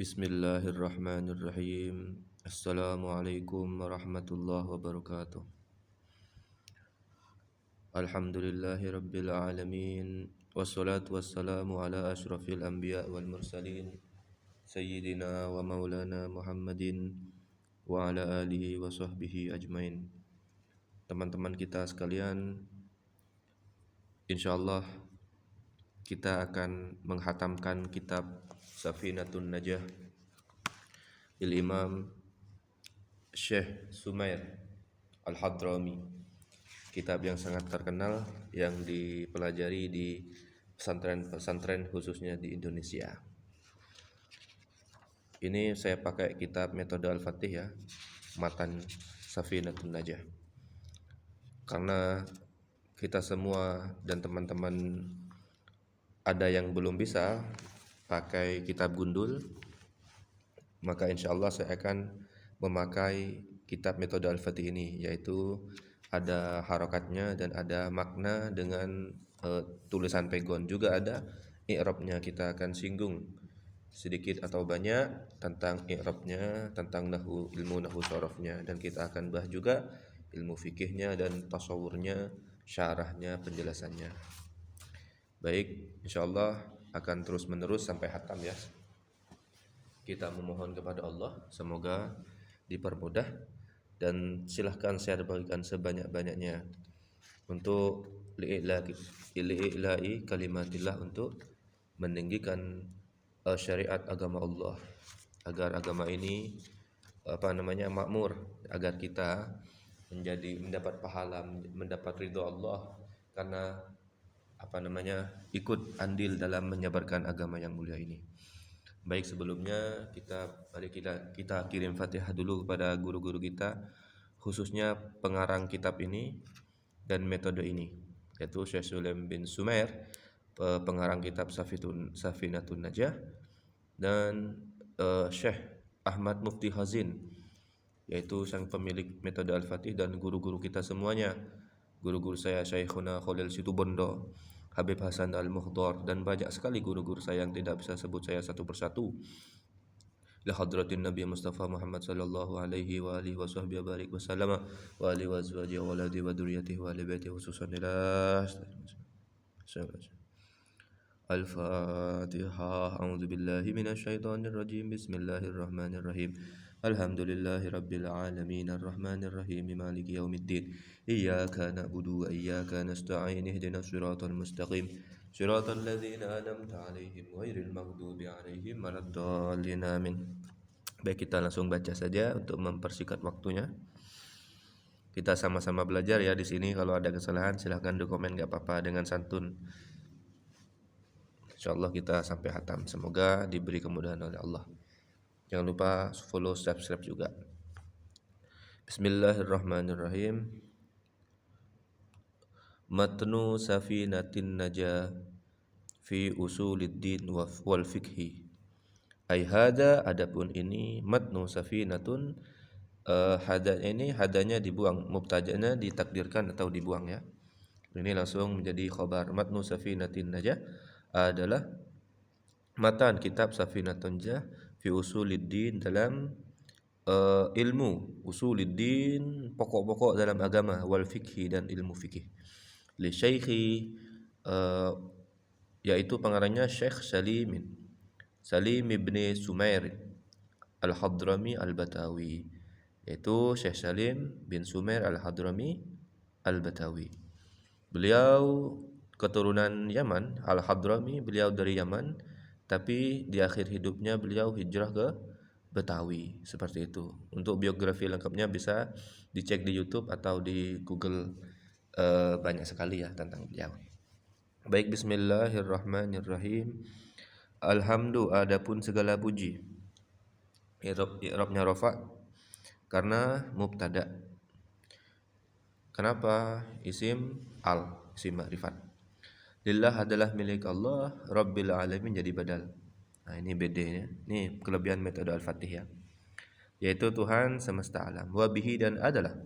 Bismillahirrahmanirrahim. Assalamualaikum warahmatullahi wabarakatuh. Alhamdulillahi rabbil alamin. Wassalatu wassalamu ala ashrafil anbiya wal mursalin Sayyidina wa maulana Muhammadin wa ala alihi wa sahbihi ajmain. Teman-teman kita sekalian, insyaallah kita akan menghatamkan kitab Safinatun Najah Imam Syekh Sumair Al-Hadrami, kitab yang sangat terkenal yang dipelajari di pesantren-pesantren khususnya di Indonesia. Ini saya pakai kitab metode Al-Fatih ya, matan Safinatun Najah. Karena kita semua dan teman-teman ada yang belum bisa pakai kitab gundul, maka insyaallah saya akan memakai kitab metode Al-Fatih ini, yaitu ada harokatnya dan ada makna dengan tulisan pegon, juga ada i'rabnya. Kita akan singgung sedikit atau banyak tentang i'rabnya, tentang ilmu nahwu sharafnya, dan kita akan bahas juga ilmu fikihnya dan tasawurnya, syarahnya, penjelasannya. Baik, insyaallah akan terus menerus sampai hatam ya. Kita memohon kepada Allah semoga dipermudah, dan silahkan share bagikan sebanyak-banyaknya untuk li'ila'i kalimatillah, untuk meninggikan syariat agama Allah, agar agama ini makmur, agar kita mendapat pahala, mendapat ridho Allah karena ikut andil dalam menyebarkan agama yang mulia ini. Baik, sebelumnya mari kita kirim Fatihah dulu kepada guru-guru kita, khususnya pengarang kitab ini dan metode ini, yaitu Syekh Sulaim bin Sumair, pengarang kitab Safinatun Najah, dan Syekh Ahmad Mufti Hazin, yaitu sang pemilik metode Al-Fatih, dan guru-guru kita semuanya, guru-guru saya Syekhuna Khalil Situbondo, Habib Hasan Al-Muhdar, dan banyak sekali guru-guru saya yang tidak bisa sebut saya satu persatu. Ila hadratin Nabi Mustafa Muhammad sallallahu alaihi wa alihi wa sahbihi barik wa sallama wa alihi wa azwajihi wa waladihi wa dzurriyyatihi wa ali baitihi khususan ila Al-Fatihah. A'udzu billahi minasy syaithanir rajim. Bismillahirrahmanirrahim. Alhamdulillahi rabbil alamin arrahmanir rahim maliki yaumiddin. Iyyaka na'budu wa iyyaka nasta'in ihdinas siratal mustaqim siratal ladzina an'amta 'alaihim ghairil maghdubi 'alaihim waladdallin amin. Baik, kita langsung baca saja untuk mempersingkat waktunya. Kita sama-sama belajar ya di sini. Kalau ada kesalahan silahkan di komen, enggak apa-apa, dengan santun. Insyaallah kita sampai hatam. Semoga diberi kemudahan oleh Allah. Jangan lupa follow, subscribe juga. Bismillahirrahmanirrahim. Matnu Safinatin Najah fi usuliddin wal fikhi. Ai hada, adapun ini, matnu safinatun, hadanya dibuang, mubtada'nya ditakdirkan atau dibuang ya. Ini langsung menjadi khabar. Matnu Safinatin Najah adalah matan kitab Safinatun Najah fi usuliddin, dalam ilmu usuluddin, pokok-pokok dalam agama, wal fikhi, dan ilmu fikih. Li syekhi, yaitu pengarangnya Syekh Salim ibn Sumair Al-Hadrami Al-Batawi, yaitu Syekh Salim bin Sumair Al-Hadrami Al-Batawi. Beliau keturunan Yaman, Al-Hadrami, beliau dari Yaman, tapi di akhir hidupnya beliau hijrah ke Betawi, seperti itu. Untuk biografi lengkapnya bisa dicek di YouTube atau di Google, banyak sekali ya tentang beliau. Baik, bismillahirrahmanirrahim. Alhamdu, adapun segala puji. I'rabnya rafa karena mubtada. Kenapa? Isim ma'rifat. Lillah adalah milik Allah, Rabbil alamin jadi badal. Nah, ini bedanya. Ini kelebihan metode Al-Fatih ya. Yaitu Tuhan semesta alam. Wa bihi, dan adalah.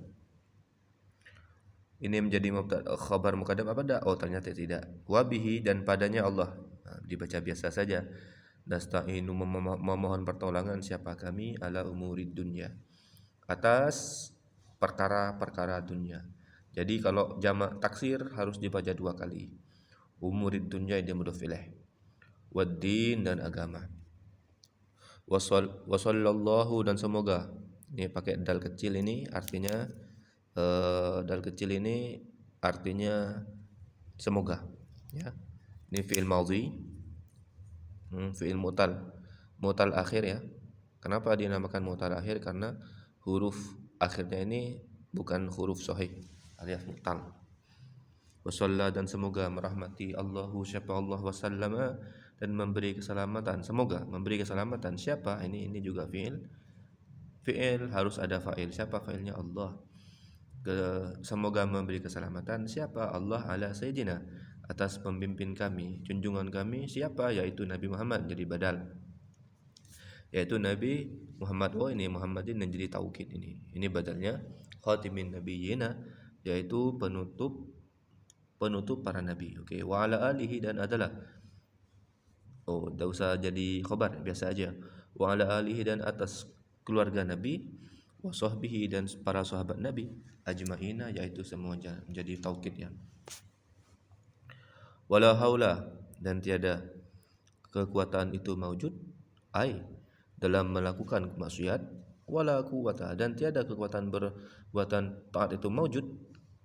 Ini menjadi mubtada, khabar muqaddam apa dah? Oh, ternyata tidak. Wa bihi, dan padanya Allah. Nah, dibaca biasa saja. Nasta'inu memohon pertolongan siapa kami ala umurid dunya, atas perkara-perkara dunia. Jadi kalau jamak taksir harus dibaca 2 kali. Umurid dunya dia mudhof ilaih. Waddin dan agama. Wasallallahu dan semoga. Ini pakai dal kecil ini artinya dal kecil ini artinya semoga, ya. Ini fi'il madhi, fi'il mutal akhir, ya. Kenapa dinamakan mutal akhir? Karena huruf akhirnya ini bukan huruf sahih alias mutal. Wasalla dan semoga merahmati Allahu siapa Allah wasallama dan memberi keselamatan, semoga memberi keselamatan siapa, ini juga fi'il harus ada fa'il. Siapa fa'ilnya? Allah. Semoga memberi keselamatan siapa? Allah ala sayyidina, atas pemimpin kami, junjungan kami siapa? Yaitu Nabi Muhammad, jadi badal, yaitu Nabi Muhammad. Oh, ini Muhammadin yang jadi taukid, ini badalnya khatimin nabiyina, yaitu penutup para nabi. Oke, wa ala alihi dan adalah, oh, enggak usah jadi khabar, biasa aja. Wa ala alihi dan atas keluarga Nabi, wa sahbihi dan para sahabat Nabi, ajma'ina yaitu semuanya, menjadi taukid, ya. Wala haula dan tiada kekuatan itu maujud, ai dalam melakukan maksiat, wala quwata dan tiada kekuatan berbuatan taat itu maujud,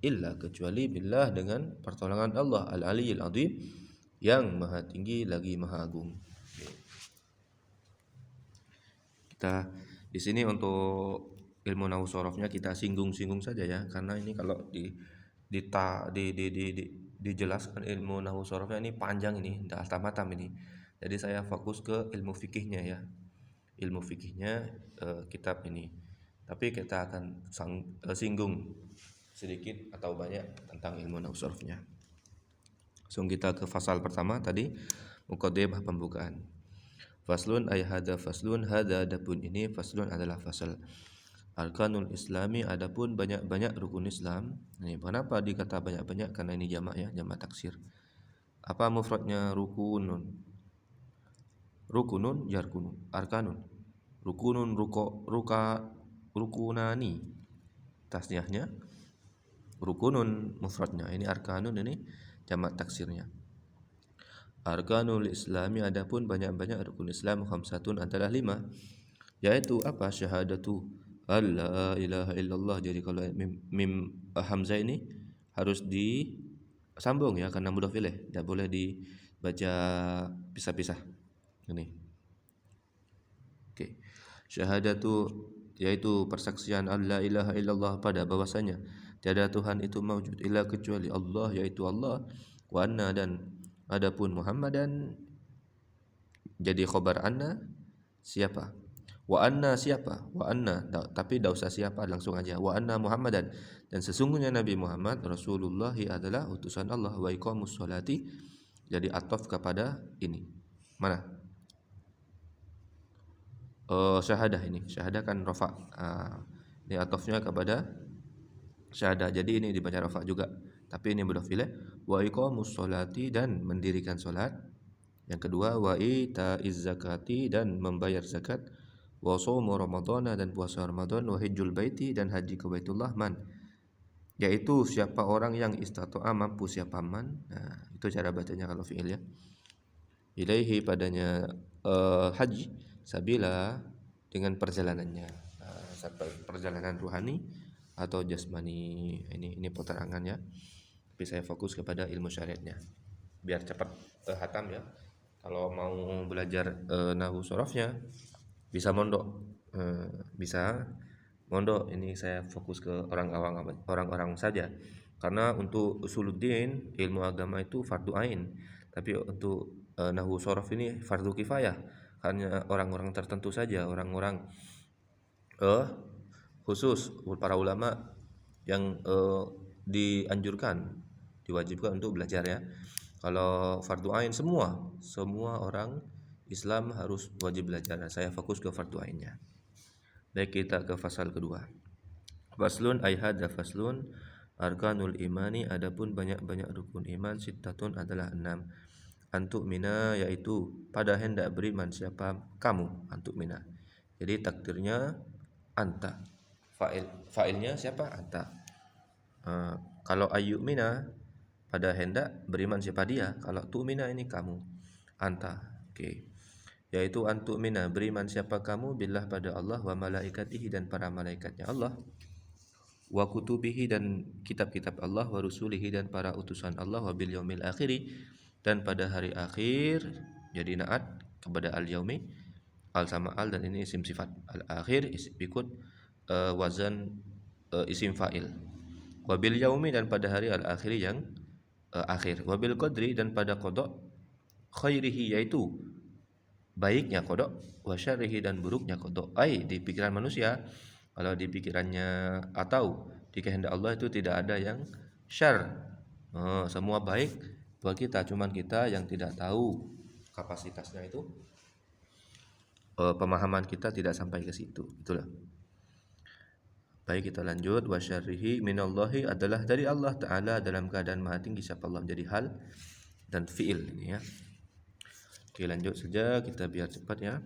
illa kecuali billah dengan pertolongan Allah al-aliyil azim, yang maha tinggi lagi maha agung. Kita di sini untuk ilmu nahwu sharafnya kita singgung-singgung saja, ya, karena ini kalau dijelaskan ilmu nahwu sharafnya ini panjang, ini tidak tamat-tamat ini. Jadi saya fokus ke ilmu fikihnya, ya. Ilmu fikihnya kitab ini. Tapi kita akan singgung sedikit atau banyak tentang ilmu nahwu sharafnya. Langsung kita ke fasal pertama tadi, muqaddimah pembukaan. Faslun ay hada faslun, hada adapun ini, faslun adalah fasal. Arkanul Islami adapun banyak-banyak rukun Islam. Ini kenapa dikata banyak-banyak? Karena ini jamak, ya, jamak taksir. Apa mufradnya? Rukunun. Rukunun yarkunun. Arkanun. Rukunun rukunani. Tasniahnya rukunun mufradnya. Ini arkanun, ini jamak taksirnya. Arkanul Islami adapun banyak-banyak rukun Islam, khamsatun adalah 5, yaitu apa? Syahadatu alla ilaha illallah. Jadi kalau mim hamzah ini harus disambung, ya, karena mudhof ilaih, tidak boleh dibaca pisah-pisah. Ini. Oke. Syahadatu yaitu persaksian alla ilaha illallah, pada bahwasanya tiada Tuhan itu maujud illa kecuali Allah, yaitu Allah. Wa anna dan adapun Muhammadan jadi khabar anna, siapa? Wa anna siapa? Wa anna tapi tidak usah siapa, langsung aja wa anna Muhammadan dan sesungguhnya Nabi Muhammad Rasulullah adalah utusan Allah. Wa iqamus sholati jadi ataf kepada ini. Mana? Syahadah, ini syahadah kan rafa. Ini atafnya kepada syahadah, jadi ini dibaca rafa juga, tapi ini mudhof ilaih. Wa iqamus sholati dan mendirikan salat. Yang kedua wa itaiz zakati dan membayar zakat. Wa shaumu ramadhana dan puasa Ramadan. Wa hajjul baiti dan haji ke Baitullah, man yaitu siapa orang yang istata'a mampu siapa man. Nah, itu cara bacanya kalau fi'il, ya. Ilaihi padanya haji, sabila dengan perjalanannya, perjalanan ruhani atau jasmani. Ini penerangannya. Tapi saya fokus kepada ilmu syariatnya biar cepat hatam, ya. Kalau mau belajar nahwu sharafnya bisa mondok, Ini saya fokus ke orang-orang saja, karena untuk usuluddin ilmu agama itu fardu ain, tapi untuk nahwu sharaf ini fardu kifayah, hanya orang-orang tertentu saja, orang-orang khusus, para ulama yang diwajibkan untuk belajar, ya. Kalau fardu ain semua orang Islam harus wajib belajar. Saya fokus ke fardu ainnya. Baik, kita ke fasal kedua. Faslun ay hadza faslun arkanul imani adapun banyak-banyak rukun iman, sittatun adalah 6. antuk mina, yaitu pada hendak beriman siapa kamu, antuk mina. Jadi takdirnya anta, failnya siapa, anta. Kalau ayyuk mina, pada hendak beriman siapa dia. Kalau tu mina ini kamu, anta. Oke. Yaitu antuk mina, beriman siapa kamu, billah pada Allah, wa malaikatihi dan para malaikatnya Allah, wa kutubihi dan kitab-kitab Allah, wa rusulihi dan para utusan Allah, wa bil yaumil akhiri dan pada hari akhir. Jadi naat kepada al yaumi, al sama al, dan ini isim sifat. Al akhir ikut wazan isim fa'il. Wa bil yaumi dan pada hari al akhiri yang akhir. Wa bil qadri dan pada qada, khairihi yaitu baiknya qada, wa syarrihi dan buruknya qada. Ai di pikiran manusia, kalau di pikirannya atau di kehendak Allah itu tidak ada yang syar. Semua baik buat kita, cuman kita yang tidak tahu kapasitasnya itu, pemahaman kita tidak sampai ke situ. Itulah. Baik, kita lanjut. Wa syarrihi minallahi adalah dari Allah Ta'ala dalam keadaan maha tinggi siapa Allah, menjadi hal dan fiil ini ya. Oke, lanjut saja kita biar cepat ya.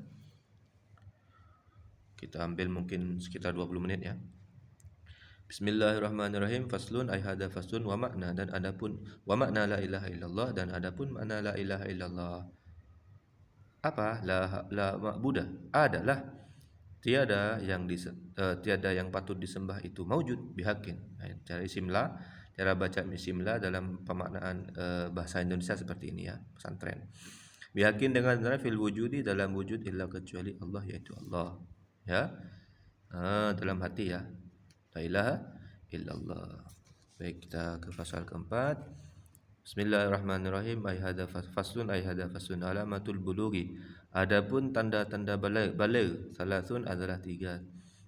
Kita ambil mungkin sekitar 20 menit ya. Bismillahirrahmanirrahim. Faslun ay hada faslun wa makna, dan adapun wa makna la ilaha illallah, dan adapun makna la ilaha illallah. Apa? La ma'budah adalah tiada yang patut disembah itu maujud bihaqqin. Cara isim la, cara baca isim la dalam pemaknaan bahasa Indonesia seperti ini ya, pesantren. Bihaqqin dengan benar, fil wujudi dalam wujud, illa kecuali Allah, yaitu Allah ya. Dalam hati ya, la ilaha illallah. Baik, kita ke pasal keempat. Bismillahirrahmanirrahim. Ay hada faslun alamatul bulughi. Adapun tanda-tanda baligh, salasun adalah 3.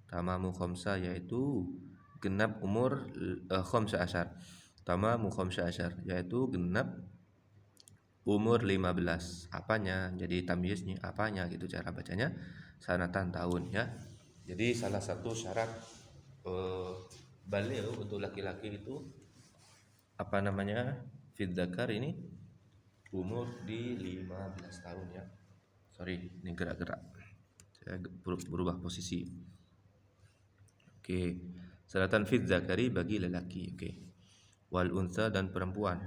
Tamamu khamsa, yaitu genap umur khamsa asyar. Tamamu khamsa asyar, yaitu genap umur 15. Apanya? Jadi tamyiznya apanya gitu cara bacanya. Sanatan, tahun ya. Jadi salah satu syarat baligh untuk laki-laki itu apa namanya? Fid dzakar ini umur di 15 tahun ya. Sorry, ini gerak-gerak. Saya berubah posisi. Oke. Sanatan fid dzakari bagi lelaki. Oke. Wal unsa dan perempuan.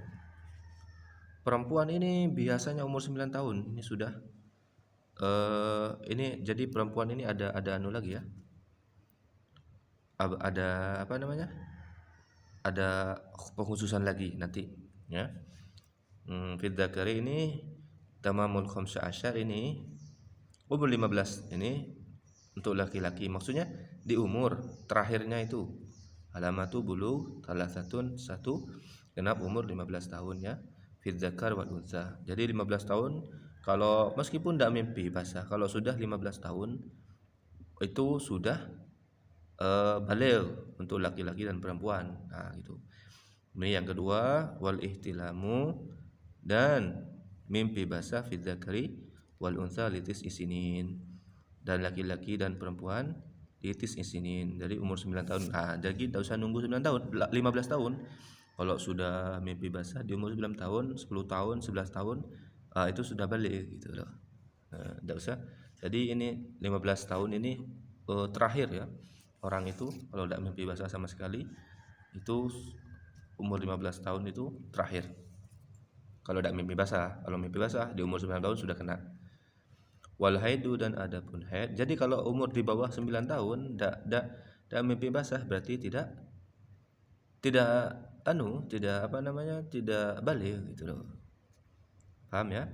Perempuan ini biasanya umur 9 tahun. Ini sudah ini jadi perempuan ini ada anu lagi ya. Ada apa namanya? Ada pengkhususan lagi nanti ya. Fid dzakari ini tamamul khamsa asyar ini umur 15 ini untuk laki-laki. Maksudnya di umur terakhirnya itu alamatu bulugh salasatun, satu genap umur 15 tahun ya. Fid dzakar wal unsa. Jadi 15 tahun kalau meskipun tidak mimpi basah, kalau sudah 15 tahun itu sudah baligh untuk laki-laki dan perempuan. Nah, gitu. Ini yang kedua, wal ihtilamu dan mimpi basah fid dzakari wal unsa litis isinin, dan laki-laki dan perempuan litis isinin dari umur 9 tahun. Jadi tidak usah nunggu 9 tahun, 15 tahun. Kalau sudah mimpi basah di umur 9 tahun, 10 tahun, 11 tahun, itu sudah balik gitu loh. Tidak usah. Jadi ini 15 tahun ini terakhir ya. Orang itu kalau tidak mimpi basah sama sekali, itu umur 15 tahun itu terakhir. Kalau tidak mimpi basah, kalau mimpi basah di umur 9 tahun sudah kena. Wal haidu dan adapun haid. Jadi kalau umur di bawah 9 tahun tidak mimpi basah, berarti tidak balik gitu loh. Paham ya?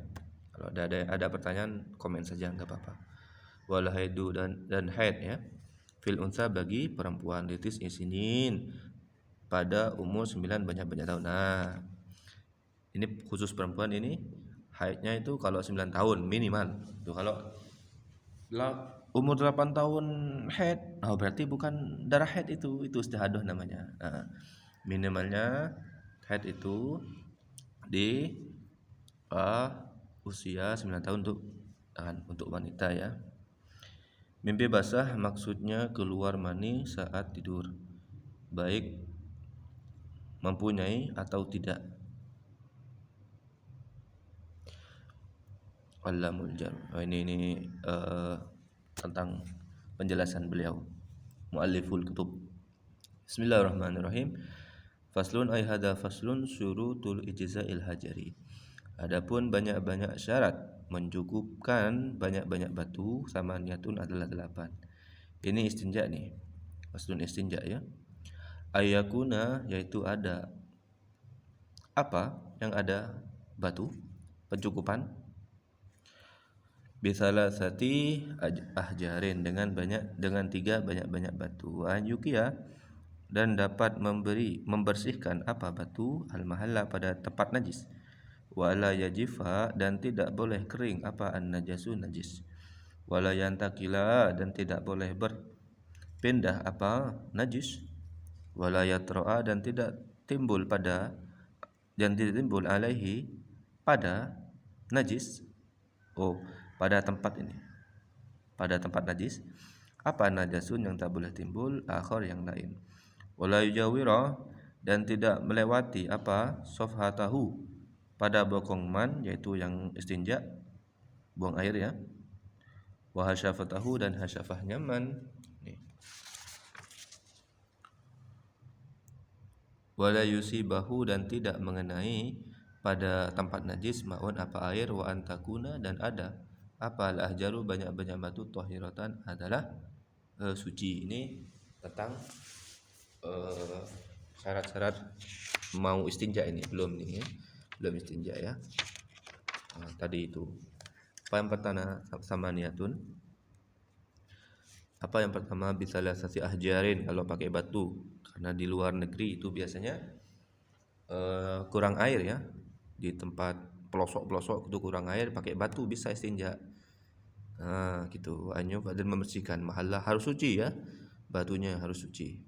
Kalau ada pertanyaan komen saja, enggak apa-apa. Wal haidu dan haid ya. Fil unsa bagi perempuan litis isinin pada umur 9 banyak-banyak tahun. Nah, ini khusus perempuan ini haidnya itu kalau 9 tahun minimal. Tuh kalau umur 8 tahun haid, berarti bukan darah haid, itu istihadah namanya. Minimalnya haid itu di usia 9 tahun untuk wanita ya. Mimpi basah maksudnya keluar mani saat tidur, baik mempunyai atau tidak. Alamul Jar. Ini tentang penjelasan beliau. Mualliful kutub. Bismillahirrahmanirrahim. Faslun ay hada faslun syurutul ijza'il hajari. Adapun banyak-banyak syarat mencukupkan banyak-banyak batu samaniyatun adalah 8. Ini istinja nih. Faslun istinja ya. Ayakuna yaitu ada apa yang ada batu pencukupan bisalasati ahjarin dengan 3 banyak-banyak batu anyukia dan dapat membersihkan apa batu al-mahalla pada tempat najis wala yajifa dan tidak boleh kering apa an-najasu najis wala yantakila dan tidak boleh berpindah apa najis wala yatra'a dan tidak timbul alaihi pada najis pada tempat ini pada tempat najis apa najasun yang tak boleh timbul akhar yang lain wala yujawira dan tidak melewati apa sofhatahu pada bokong man yaitu yang istinja buang air ya wa hasyafatahu dan hasyafahnya man nih. Wala yusibahu dan tidak mengenai pada tempat najis maun apa air wa antakuna dan ada apa al-ahjaru banyak-banyak batu tahiratan adalah suci. Ini tentang syarat-syarat mau istinja ini belum istinja ya. Tadi itu apa yang pertama samaniyatun apa yang pertama bisalah sasi ahjarin kalau pakai batu karena di luar negeri itu biasanya kurang air ya di tempat pelosok-pelosok itu kurang air pakai batu bisa istinja gitu anyu dan membersihkan mahallah harus suci ya batunya harus suci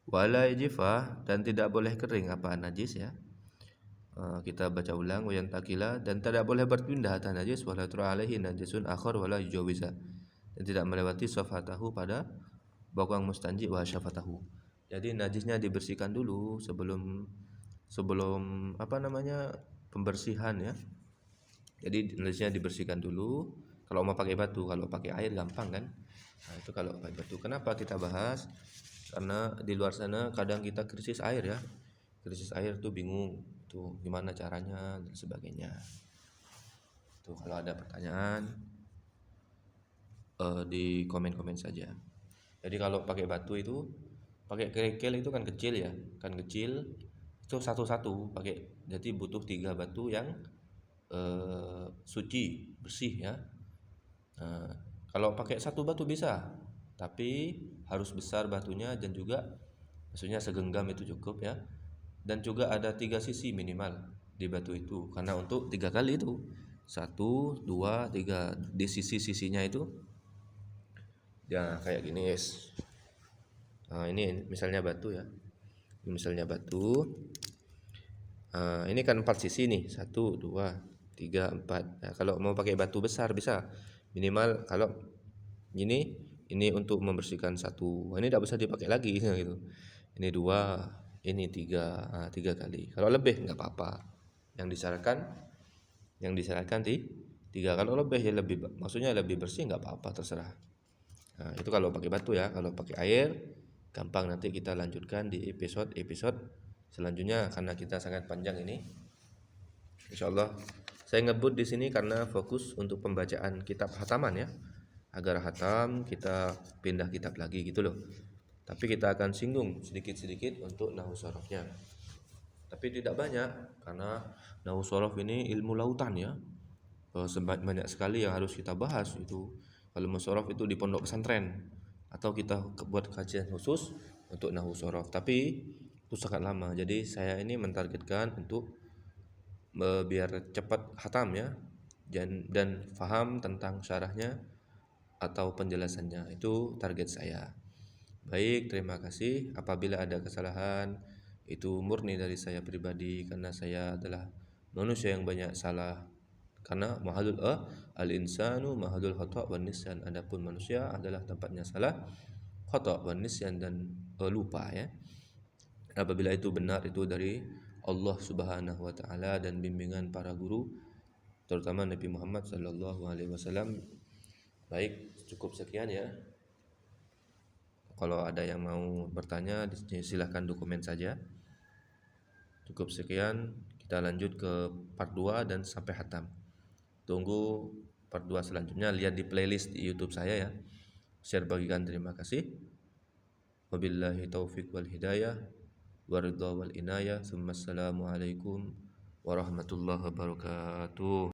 wala yajifa dan tidak boleh kering apa najis ya kita baca ulang wayan takila dan tidak boleh berpindah atas najis wala alaihi najisun akhar wala yujawiza dan tidak melewati safatahu pada bokong mustanji wa syafatahu jadi najisnya dibersihkan dulu sebelum pembersihan ya jadi najisnya dibersihkan dulu kalau mau pakai batu kalau pakai air gampang kan itu kalau pakai batu kenapa kita bahas karena di luar sana kadang kita krisis air tuh bingung tuh gimana caranya dan sebagainya tuh kalau ada pertanyaan di komen-komen saja jadi kalau pakai batu itu pakai kerikil itu kan kecil itu satu-satu pakai jadi butuh 3 batu yang suci bersih ya kalau pakai 1 batu bisa tapi harus besar batunya dan juga maksudnya segenggam itu cukup ya dan juga ada 3 sisi minimal di batu itu karena untuk 3 kali itu 1, 2, 3 di sisi-sisinya itu ya kayak gini guys ini misalnya batu ya ini kan 4 sisi nih 1, 2, 3, 4 nah, kalau mau pakai batu besar bisa minimal kalau ini untuk membersihkan 1 ini tidak bisa dipakai lagi gitu ini 2 ini 3 3 kali kalau lebih nggak apa-apa yang disarankan 3 kalau lebih ya maksudnya lebih bersih nggak apa-apa terserah itu kalau pakai batu ya kalau pakai air gampang nanti kita lanjutkan di episode selanjutnya karena kita sangat panjang ini insyaallah saya ngebut di sini karena fokus untuk pembacaan kitab hataman ya agar hatam kita pindah kitab lagi gitu loh tapi kita akan singgung sedikit-sedikit untuk nahwu sharafnya tapi tidak banyak karena nahwu sharaf ini ilmu lautan ya banyak sekali yang harus kita bahas itu kalau musharaf itu di pondok pesantren atau kita buat kajian khusus untuk nahwu sharaf tapi itu sangat lama jadi saya ini mentargetkan untuk biar cepat hatam ya dan faham tentang syarahnya atau penjelasannya itu target saya. Baik, terima kasih. Apabila ada kesalahan itu murni dari saya pribadi karena saya adalah manusia yang banyak salah. Karena al-insanu mahadul khata' wan nisyan. Adapun manusia adalah tempatnya salah, khata' wan nisyan dan lupa ya. Apabila itu benar itu dari Allah Subhanahu wa taala dan bimbingan para guru terutama Nabi Muhammad sallallahu alaihi wasallam. Baik, cukup sekian ya. Kalau ada yang mau bertanya silahkan dokumen saja. Cukup sekian, kita lanjut ke part 2 dan sampai hatam. Tunggu part 2 selanjutnya, lihat di playlist di YouTube saya ya. Share bagikan, terima kasih. Wabillahi taufiq wal hidayah waridha wal inayah. Assalamualaikum warahmatullahi wabarakatuh.